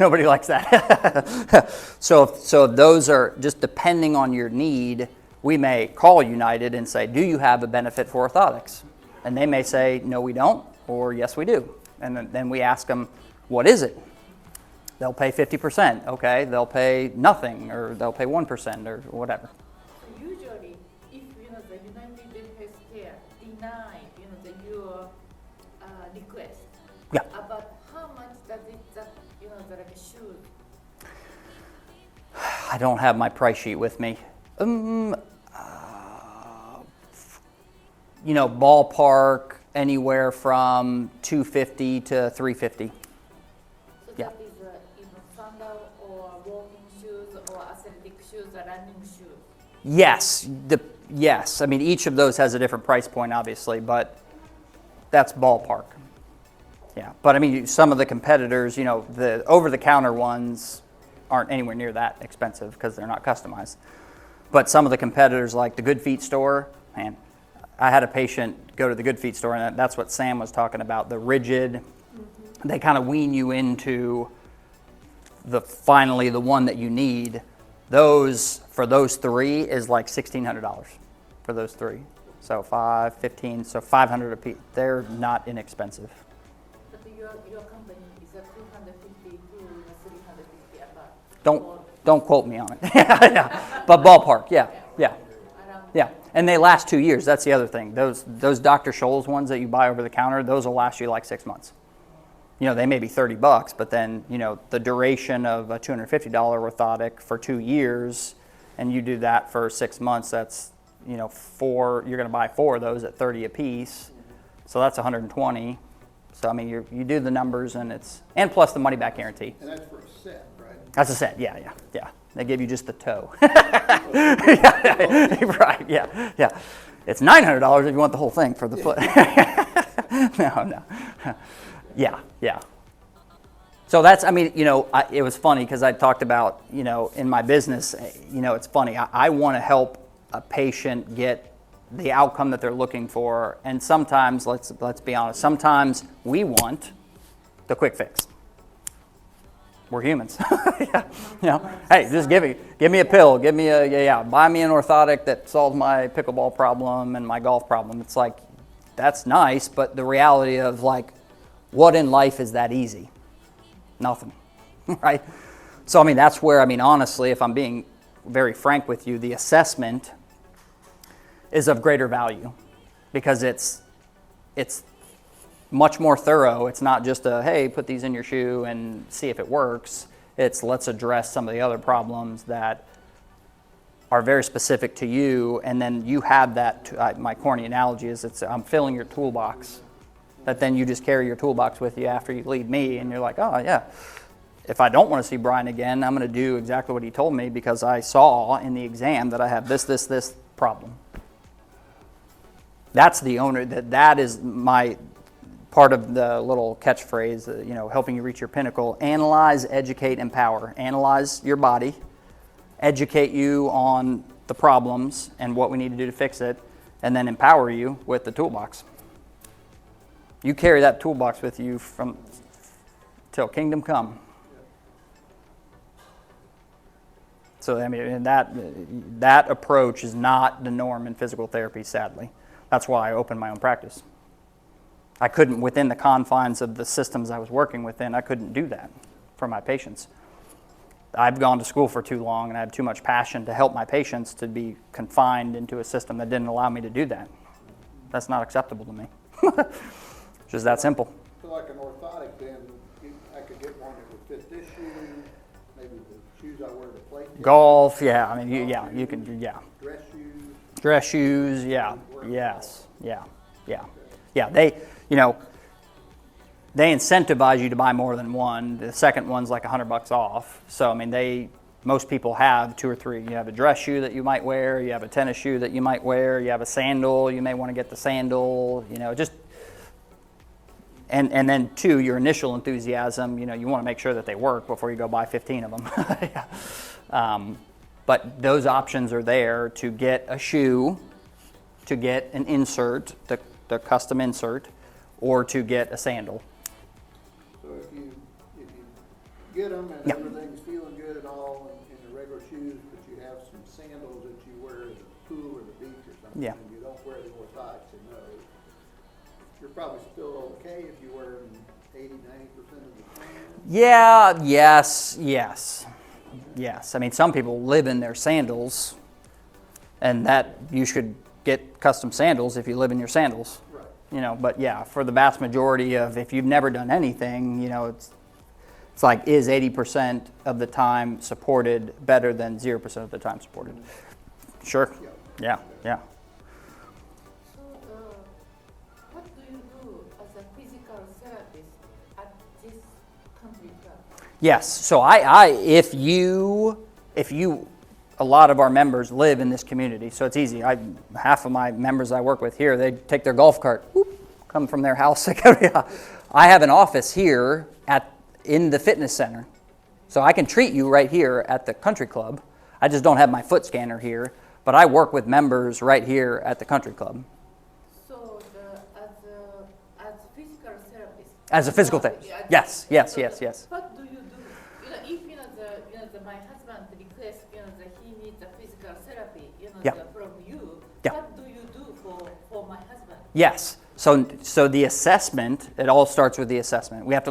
Nobody likes that. So those are just depending on your need. We may call United and say, do you have a benefit for orthotics? And they may say, no, we don't, or yes, we do. And then we ask them, what is it? They'll pay 50%, okay? They'll pay nothing, or they'll pay 1%, or whatever. So usually, if, you know, the United Healthcare deny, you know, your request, Yeah. about how much does it, you know, the like shoes? I don't have my price sheet with me. You know, ballpark anywhere from $250 to $350. So Yeah. that is, you know, sandal or walking shoes or athletic shoes or running shoes. Yes, yes. I mean, each of those has a different price point, obviously, but that's ballpark. Yeah, but I mean, some of the competitors, you know, the over-the-counter ones aren't anywhere near that expensive because they're not customized. But some of the competitors, like the Good Feet store, man, I had a patient go to the Good Feet store, and that's what Sam was talking about, the rigid. They kind of wean you into finally the one that you need. Those, for those 3, is like $1,600 for those 3. So 5, 15, so 500 a piece. They're not inexpensive. But your company is a 250 to 350 about. Don't quote me on it. Yeah. But ballpark, yeah. Around. Yeah, and they last 2 years. That's the other thing. Those Dr. Scholl's ones that you buy over the counter, those will last you like 6 months. You know, they may be $30, but then, you know, the duration of a $250 orthotic for 2 years, and you do that for 6 months, that's, you know, you're going to buy 4 of those at 30 a piece. So that's 120. So I mean, you do the numbers, and and plus the money back guarantee. And that's for a set, right? That's a set. Yeah. They give you just the toe. Yeah, right. Yeah. It's $900 if you want the whole thing for the foot. No. Yeah. So that's, I mean, you know, it was funny because I talked about, you know, in my business, you know, it's funny. I want to help a patient get the outcome that they're looking for, and sometimes, let's be honest, sometimes we want the quick fix. We're humans. Yeah. You know, hey, just give me a pill, buy me an orthotic that solves my pickleball problem and my golf problem. It's like, that's nice, but the reality of like, what in life is that easy? Nothing, right? So I mean, that's where, I mean, honestly, if I'm being very frank with you, the assessment is of greater value because it's much more thorough. It's not just a, hey, put these in your shoe and see if it works. It's let's address some of the other problems that are very specific to you, and then you have that, my corny analogy is I'm filling your toolbox, that then you just carry your toolbox with you after you leave me, and you're like, oh yeah, if I don't want to see Brian again, I'm going to do exactly what he told me because I saw in the exam that I have this problem. That's the owner, that is my part of the little catchphrase, helping you reach your pinnacle. Analyze, educate, empower. Analyze your body, educate you on the problems and what we need to do to fix it, and then empower you with the toolbox. You carry that toolbox with you from till kingdom come. So I mean, that approach is not the norm in physical therapy, sadly. That's why I opened my own practice. I couldn't, within the confines of the systems I was working within, I couldn't do that for my patients. I've gone to school for too long and I have too much passion to help my patients to be confined into a system that didn't allow me to do that. That's not acceptable to me. Just that simple. So like an orthotic then, I could get one that would fit this shoe, maybe the shoes I wear to play. Golf, yeah, I mean, you can, Dress shoes. Dress shoes, yeah, yes, yeah. They incentivize you to buy more than one. The second one's like $100 off. So I mean, most people have 2 or 3. You have a dress shoe that you might wear. You have a tennis shoe that you might wear. You have a sandal. You may want to get the sandal. And then 2, your initial enthusiasm. You want to make sure that they work before you go buy 15 of them. Yeah. But those options are there to get a shoe, to get an insert, the custom insert, or to get a sandal. So if you get them and everything's feeling good and all in the regular shoes, but you have some sandals that you wear at the pool or the beach or something, Yeah. and you don't wear the orthotics in those, you're probably still okay if you wear them 80, 90% of the time? Yeah, yes. I mean, some people live in their sandals, and that you should get custom sandals if you live in your sandals. Right. But yeah, for the vast majority of, if you've never done anything, it's like, is 80% of the time supported better than 0% of the time supported? Sure. Yeah. So what do you do as a physical therapist at this country club? Yes. So if you, a lot of our members live in this community, so it's easy. Half of my members I work with here, they take their golf cart, come from their house. I have an office here in the fitness center, so I can treat you right here at the country club. I just don't have my foot scanner here, but I work with members right here at the country club. So as physical therapist. As a physical therapist, yes. What do you do? If my husband requests, that he needs a physical therapy, from you. Yeah. What do you do for my husband? Yes. So the assessment, it all starts with the assessment. We have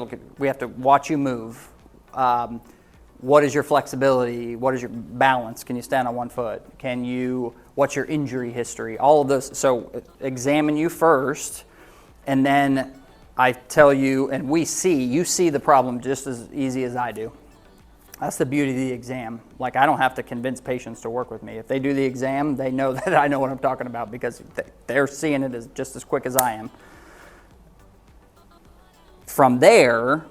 to watch you move. What is your flexibility? What is your balance? Can you stand on one foot? What's your injury history? All of those. So examine you first, and then I tell you, and you see the problem just as easy as I do. That's the beauty of the exam. Like, I don't have to convince patients to work with me. If they do the exam, they know that I know what I'm talking about because they're seeing it just as quick as I am. From there,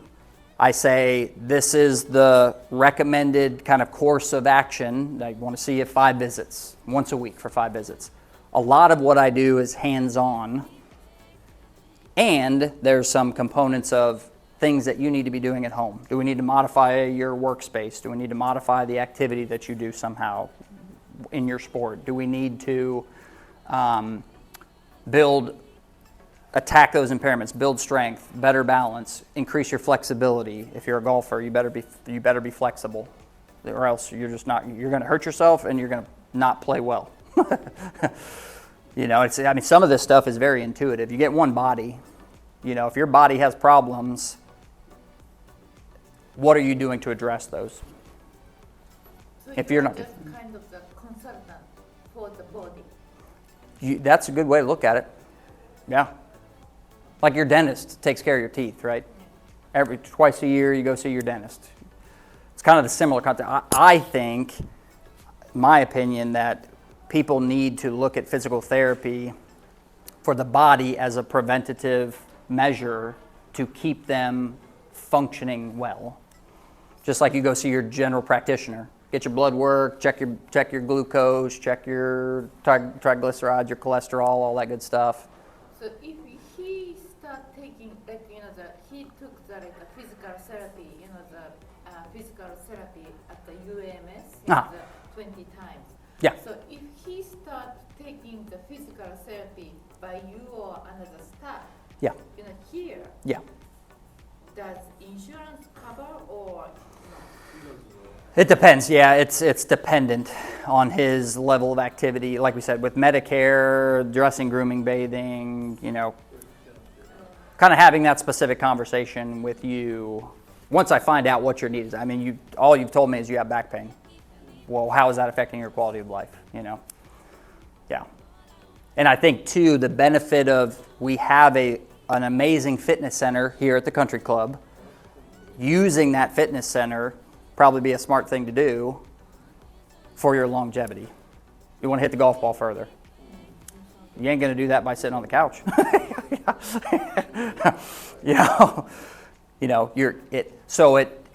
I say, this is the recommended kind of course of action. I want to see you 5 visits, once a week for 5 visits. A lot of what I do is hands-on, and there's some components of things that you need to be doing at home. Do we need to modify your workspace? Do we need to modify the activity that you do somehow in your sport? Do we need to build attack those impairments, build strength, better balance, increase your flexibility. If you're a golfer, you better be flexible, or else you're going to hurt yourself and you're going to not play well. Some of this stuff is very intuitive. You get one body. If your body has problems, what are you doing to address those? So If you're not just kind of the consultant for the body. That's a good way to look at it. Yeah. Like your dentist takes care of your teeth, right? Twice a year you go see your dentist. It's kind of the similar concept. I think, my opinion, that people need to look at physical therapy for the body as a preventative measure to keep them functioning well. Just like you go see your general practitioner. Get your blood work, check your glucose, check your triglycerides, your cholesterol, all that good stuff. So if he start taking, he took the physical therapy, physical therapy at the UMS, the 20 times. Yeah. So if he start taking the physical therapy by you or another staff, Yeah. Here, Yeah. does insurance cover or? It depends. Yeah, it's dependent on his level of activity. Like we said, with Medicare, dressing, grooming, bathing, kind of having that specific conversation with you. Once I find out what your need is, all you've told me is you have back pain. Well, how is that affecting your quality of life? Yeah. And I think too, the benefit of we have an amazing fitness center here at the country club. Using that fitness center probably be a smart thing to do for your longevity. You want to hit the golf ball further. You ain't going to do that by sitting on the couch.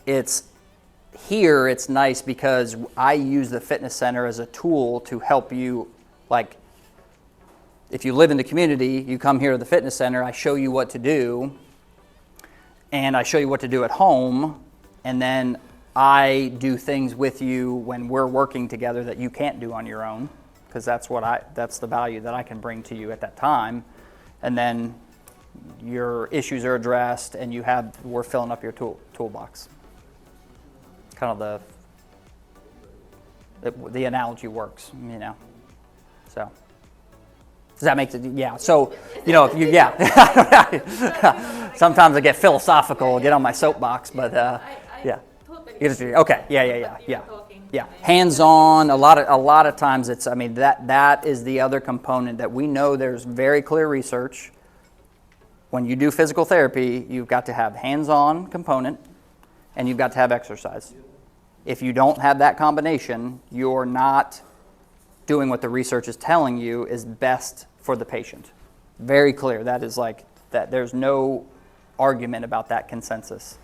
It's here. It's nice because I use the fitness center as a tool to help you. Like, if you live in the community, you come here to the fitness center. I show you what to do, and I show you what to do at home, and then I do things with you when we're working together that you can't do on your own, because that's the value that I can bring to you at that time. And then your issues are addressed and we're filling up your toolbox. Kind of the analogy works, So does that make sense? Yeah. So, sometimes I get philosophical, get on my soapbox, but yeah. Okay. Yeah. Hands-on. A lot of times it's. That is the other component that we know. There's very clear research. When you do physical therapy, you've got to have hands-on component, and you've got to have exercise. If you don't have that combination, you're not doing what the research is telling you is best for the patient. Very clear. That is that. There's no argument about that consensus.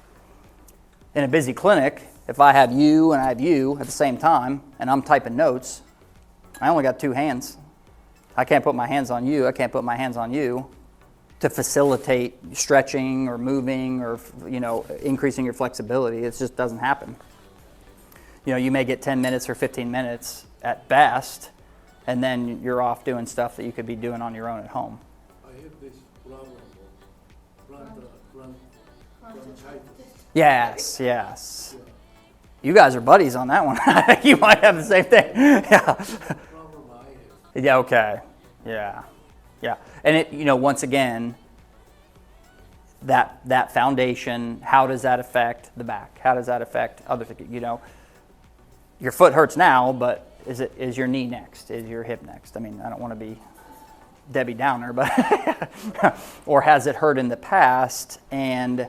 In a busy clinic, if I have you and I have you at the same time, and I'm typing notes, I only got two hands. I can't put my hands on you. I can't put my hands on you to facilitate stretching or moving or increasing your flexibility. It just doesn't happen. You may get 10 minutes or 15 minutes at best, and then you're off doing stuff that you could be doing on your own at home. I have this problem of bronchitis. Yes. You guys are buddies on that one. I think you might have the same thing. Yeah. Problem I have. Yeah. Okay. Yeah. And it, once again, that foundation. How does that affect the back? How does that affect other things? Your foot hurts now, but is your knee next? Is your hip next? I don't want to be Debbie Downer, but or has it hurt in the past and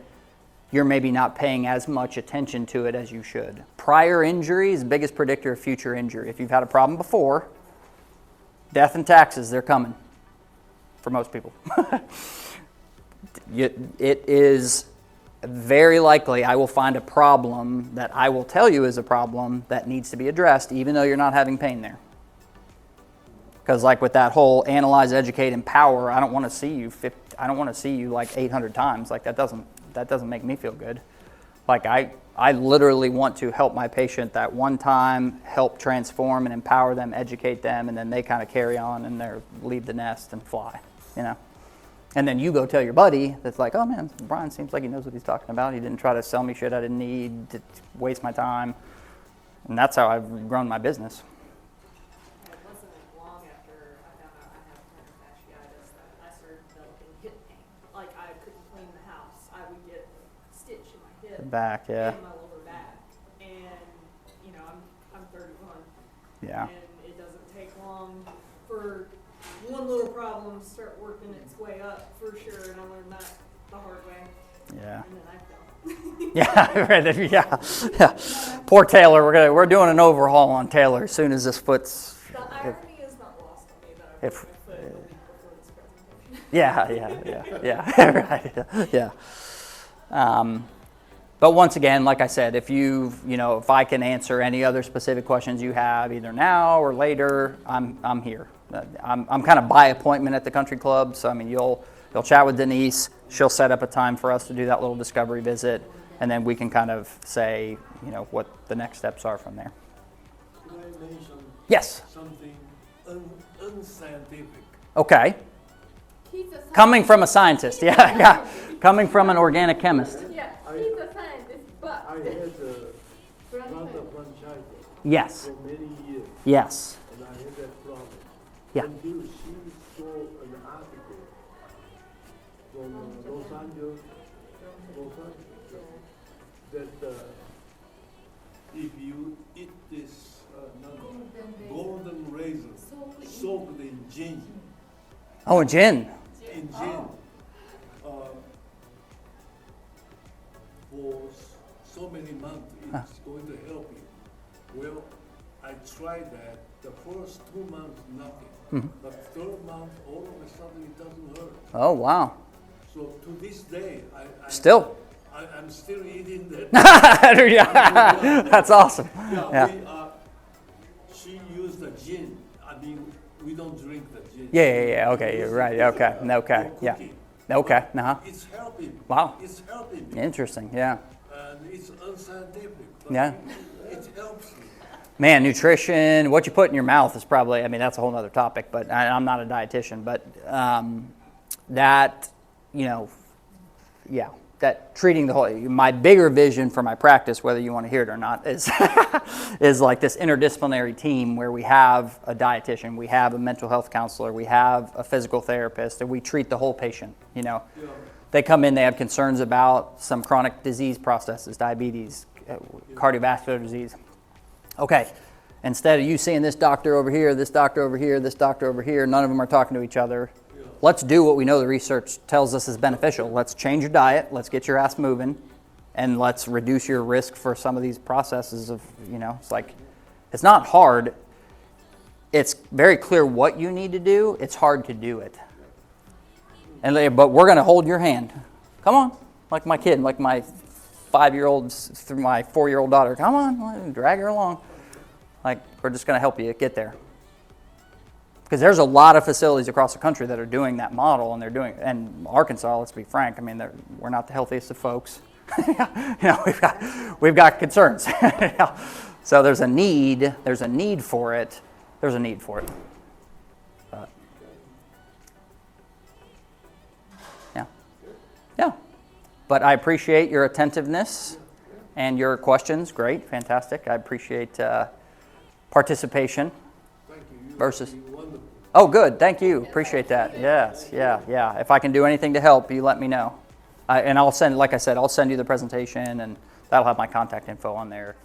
you're maybe not paying as much attention to it as you should? Prior injury is the biggest predictor of future injury. If you've had a problem before, death and taxes, they're coming for most people. It is very likely I will find a problem that I will tell you is a problem that needs to be addressed, even though you're not having pain there. Because like with that whole analyze, educate, empower, I don't want to see you 800 times. That doesn't make me feel good. I literally want to help my patient that one time, help transform and empower them, educate them, and then they kind of carry on and leave the nest and fly. And then you go tell your buddy that's like, oh man, Brian seems like he knows what he's talking about. He didn't try to sell me shit I didn't need, to waste my time. And that's how I've grown my business. It wasn't long after I found out I have plantar fasciitis that I started developing hip pain. Like I couldn't clean the house. I would get a stitch in my hip. Back, yeah. And my lower back. And, you know, I'm 31. Yeah. And it doesn't take long for one little problem to start working its way up for sure. And I learned that the hard way. Yeah. And then I fell. Yeah, right, yeah. Poor Taylor. We're doing an overhaul on Taylor as soon as this foot's. The irony is not lost on me that I if- broke my foot a week before this presentation. Yeah, right, yeah. But once again, like I said, if if I can answer any other specific questions you have, either now or later, I'm here. I'm kind of by appointment at the country club, so I mean, you'll chat with Denise. She'll set up a time for us to do that little discovery visit, and then we can kind of say, what the next steps are from there. Could I mention Yes. something unscientific? Okay. He's a Coming from a scientist, yeah. Coming from an organic chemist. Yeah, he's a scientist, but I had plantar bronchitis Yes. for many years, Yes. and I had that problem. Yeah. Until she saw an article from Los Angeles, that if you eat this golden raisin soaked in gin, Oh, and gin. For so many months, it's going to help you. Well, I tried that. The first 2 months, nothing. But third month, all of a sudden, it doesn't hurt. Oh, wow. So to this day, Still. I'm still eating that. Yeah. That's awesome. Yeah. She used the gin. I mean, we don't drink the gin. Yeah. Okay, you're right. Okay. For Yeah. cooking. Okay. Uh-huh. It's helping. Wow. It's helping me. Interesting. Yeah. And it's unscientific. But Yeah. It helps me. Man, nutrition, what you put in your mouth is probably, that's a whole other topic, but I'm not a dietitian, but that treating the whole, my bigger vision for my practice, whether you want to hear it or not, is is like this interdisciplinary team where we have a dietitian, we have a mental health counselor, we have a physical therapist, and we treat the whole patient, They come in, they have concerns about some chronic disease processes, diabetes, cardiovascular disease. Okay, instead of you seeing this doctor over here, this doctor over here, this doctor over here, none of them are talking to each other. Let's do what we know the research tells us is beneficial. Let's change your diet, let's get your ass moving, and let's reduce your risk for some of these processes of, it's like, it's not hard. It's very clear what you need to do. It's hard to do it. But we're going to hold your hand. Come on, like my kid, like my 5-year-old through my 4-year-old daughter. Come on, drag her along. Like, we're just going to help you get there. Because there's a lot of facilities across the country that are doing that model, and Arkansas, let's be frank, we're not the healthiest of folks. We've got concerns. So there's a need for it. But, yeah. But I appreciate your attentiveness and your questions. Great, fantastic. I appreciate participation. Thank you. Versus. You're wonderful. Oh, good. Thank you. Appreciate that. Yes. Yeah. If I can do anything to help, you let me know. And I'll send, like I said, I'll send you the presentation, and that'll have my contact info on there.